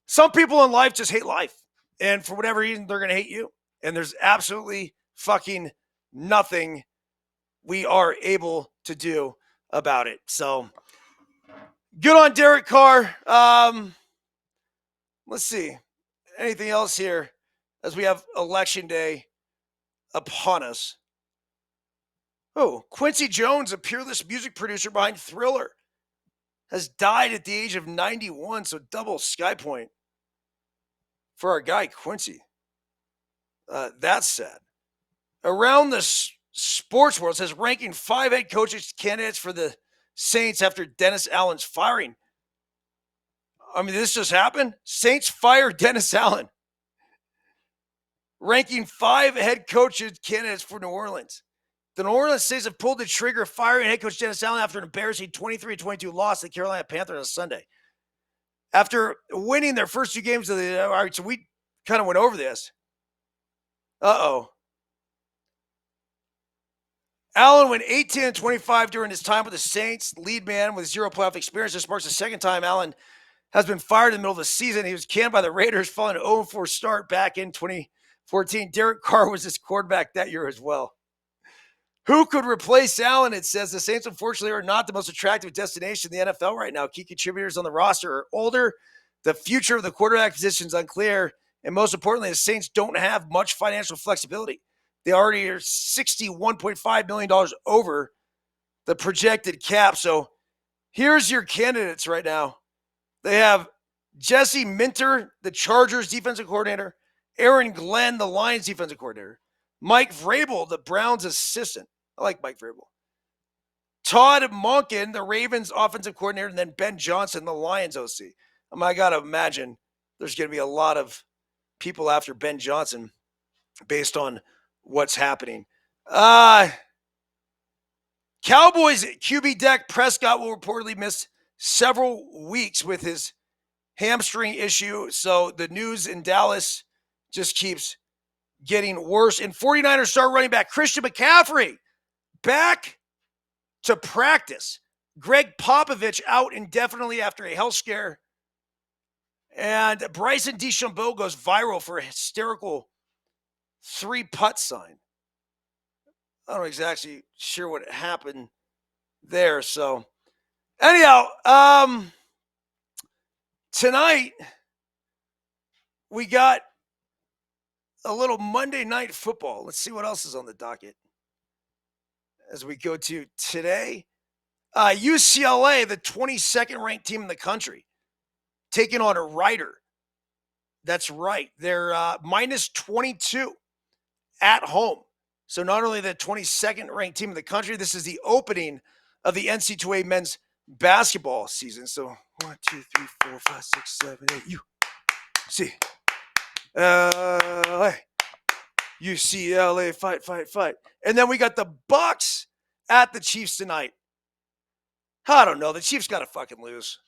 Speaker 1: Some people in life just hate life, and for whatever reason, they're gonna hate you. And there's absolutely fucking nothing we are able to do about it. So good on Derek Carr. Let's see. Anything else here as we have election day upon us? Oh, Quincy Jones, a peerless music producer behind Thriller, has died at the age of 91. So double sky point for our guy Quincy. That's sad. Around the sports world says ranking 5 head coaches candidates for the Saints after Dennis Allen's firing. I mean, this just happened. Saints fire Dennis Allen, ranking 5 head coaches candidates for New Orleans. The New Orleans Saints have pulled the trigger, firing head coach Dennis Allen after an embarrassing 23-22 loss to the Carolina Panthers on Sunday. After winning their first 2 games of the, all right, so we kind of went over this. Allen went 18-25 during his time with the Saints, lead man with 0 playoff experience. This marks the second time Allen has been fired in the middle of the season. He was canned by the Raiders following an 0-4 start back in 2014. Derek Carr was his quarterback that year as well. Who could replace Allen? It says the Saints, unfortunately, are not the most attractive destination in the NFL right now. Key contributors on the roster are older. The future of the quarterback position is unclear. And most importantly, the Saints don't have much financial flexibility. They already are $61.5 million over the projected cap. So here's your candidates right now. They have Jesse Minter, the Chargers defensive coordinator, Aaron Glenn, the Lions defensive coordinator, Mike Vrabel, the Browns assistant. I like Mike Vrabel. Todd Monken, the Ravens offensive coordinator, and then Ben Johnson, the Lions OC. I got to imagine there's going to be a lot of people after Ben Johnson based on what's happening. Cowboys QB Dak Prescott will reportedly miss several weeks with his hamstring issue. So the news in Dallas just keeps getting worse. And 49ers star running back Christian McCaffrey back to practice. Greg Popovich out indefinitely after a health scare. And Bryson DeChambeau goes viral for a hysterical 3-putt sign. I'm not exactly sure what happened there. So anyhow, tonight we got a little Monday Night Football. Let's see what else is on the docket as we go to today. UCLA, the 22nd ranked team in the country, taking on a Rider. That's right. They're minus 22 at home. So not only the 22nd ranked team in the country, this is the opening of the NCAA men's basketball season. So 1, 2, 3, 4, 5, 6, 7, 8. You see. UCLA, fight, fight, fight. And then we got the Bucks at the Chiefs tonight. I don't know. The Chiefs got to fucking lose.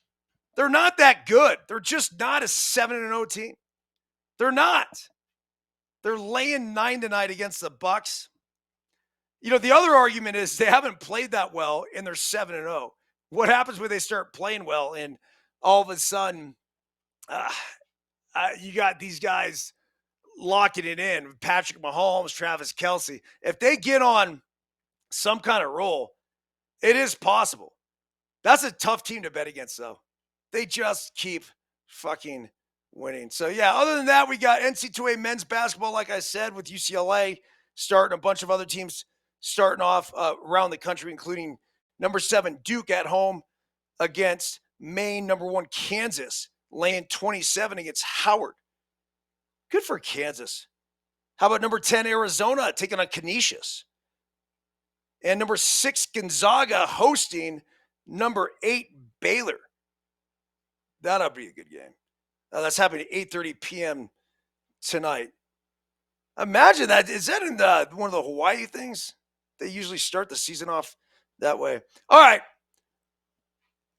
Speaker 1: They're not that good. They're just not a 7-0 team. They're not. They're laying 9 tonight against the Bucks. The other argument is they haven't played that well and they're 7-0. What happens when they start playing well and all of a sudden you got these guys locking it in? Patrick Mahomes, Travis Kelce. If they get on some kind of roll, it is possible. That's a tough team to bet against, though. They just keep fucking winning. So, yeah, other than that, we got NCAA men's basketball, like I said, with UCLA starting, a bunch of other teams starting off around the country, including number 7 Duke at home against Maine, number 1 Kansas, laying 27 against Howard. Good for Kansas. How about number 10 Arizona taking on Canisius? And number 6 Gonzaga hosting number 8 Baylor. That'll be a good game. That's happening at 8:30 p.m. tonight. Imagine that. Is that in one of the Hawaii things? They usually start the season off that way. All right.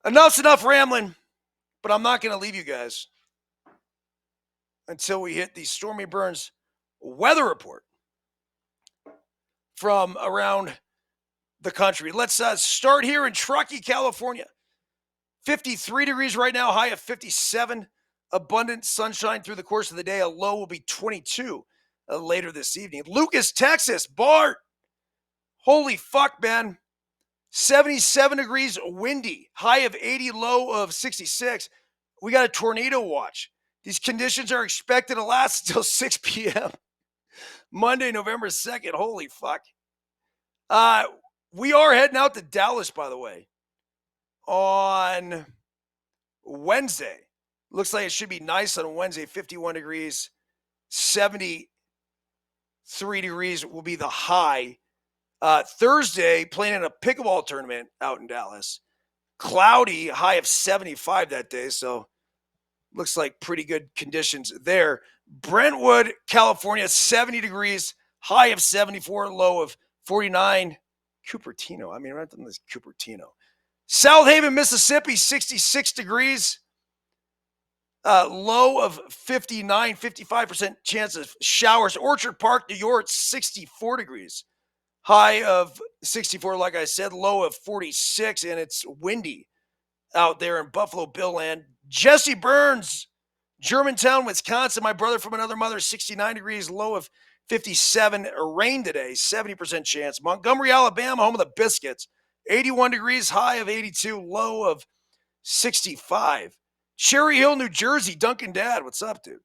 Speaker 1: Enough's enough rambling, but I'm not going to leave you guys until we hit the Stormy Byrnes weather report from around the country. Let's start here in Truckee, California. 53 degrees right now, high of 57. Abundant sunshine through the course of the day. A low will be 22 later this evening. Lucas, Texas, Bart. Holy fuck, man. 77 degrees, windy, high of 80, low of 66. We got a tornado watch. These conditions are expected to last until 6 p.m. Monday, November 2nd. Holy fuck. We are heading out to Dallas, by the way, on Wednesday. Looks like it should be nice on Wednesday, 51 degrees, 73 degrees will be the high. Thursday, playing in a pickleball tournament out in Dallas. Cloudy, high of 75 that day, so looks like pretty good conditions there. Brentwood, California, 70 degrees, high of 74, low of 49. Cupertino, I mean, right on this Cupertino. South Haven, Mississippi, 66 degrees, low of 59, 55% chance of showers. Orchard Park, New York, 64 degrees. High of 64, like I said, low of 46, and it's windy out there in Buffalo Bill Land. Jesse Byrnes, Germantown, Wisconsin, my brother from another mother, 69 degrees, low of 57. Rain today, 70% chance. Montgomery, Alabama, home of the Biscuits, 81 degrees, high of 82, low of 65. Cherry Hill, New Jersey, Duncan Dad, what's up, dude?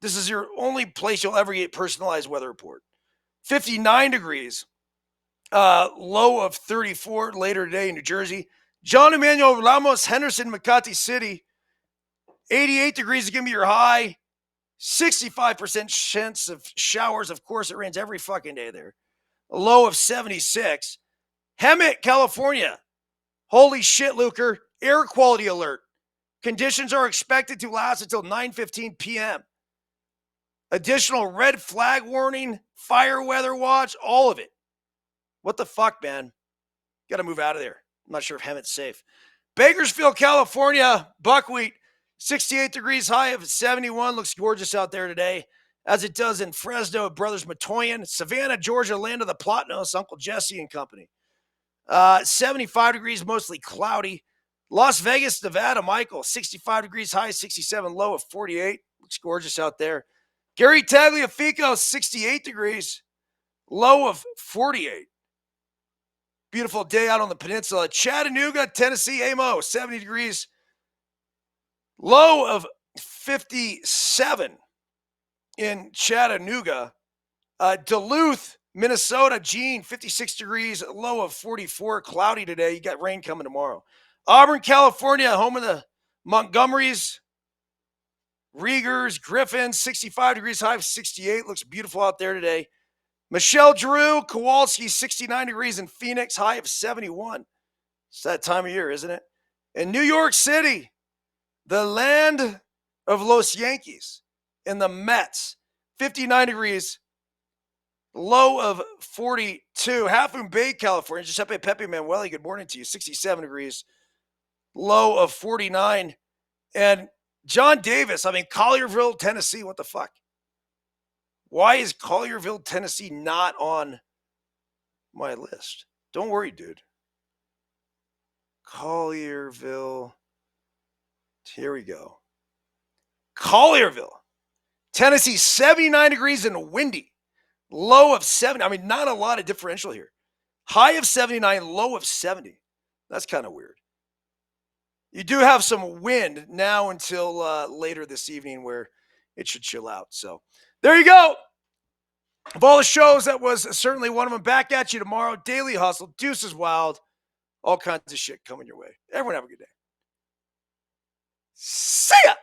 Speaker 1: This is your only place you'll ever get personalized weather report. 59 degrees, low of 34 later today in New Jersey. John Emmanuel Ramos, Henderson, Makati City, 88 degrees is going to be your high. 65% chance of showers. Of course, it rains every fucking day there. A low of 76. Hemet, California. Holy shit, Luker. Air quality alert. Conditions are expected to last until 9:15 p.m. Additional red flag warning, fire weather watch, all of it. What the fuck, man? Got to move out of there. I'm not sure if Hemet's safe. Bakersfield, California, buckwheat, 68 degrees, high of 71. Looks gorgeous out there today, as it does in Fresno, Brothers Matoyan. Savannah, Georgia, land of the Plotnos, Uncle Jesse and company. 75 degrees, mostly cloudy. Las Vegas, Nevada, Michael, 65 degrees, high 67, low of 48. Looks gorgeous out there. Gary Tagliafico, 68 degrees, low of 48. Beautiful day out on the peninsula. Chattanooga, Tennessee, AMO, 70 degrees, low of 57 in Chattanooga. Duluth, Minnesota, Gene, 56 degrees, low of 44, cloudy today. You got rain coming tomorrow. Auburn, California, home of the Montgomerys, Riegers, Griffins, 65 degrees, high of 68. Looks beautiful out there today. Michelle Drew, Kowalski, 69 degrees in Phoenix, high of 71. It's that time of year, isn't it? In New York City, the land of Los Yankees and the Mets, 59 degrees, low of 42. Half Moon Bay, California, Giuseppe Pepe Manueli, good morning to you, 67 degrees, low of 49. And John Davis, Collierville, Tennessee, what the fuck? Why is Collierville, Tennessee not on my list? Don't worry, dude. Collierville. Here we go. Collierville, Tennessee, 79 degrees and windy. Low of 70. Not a lot of differential here. High of 79, low of 70. That's kind of weird. You do have some wind now until later this evening where it should chill out. So there you go. Of all the shows, that was certainly one of them. Back at you tomorrow. Daily Hustle, Deuces Wild, all kinds of shit coming your way. Everyone have a good day. See ya.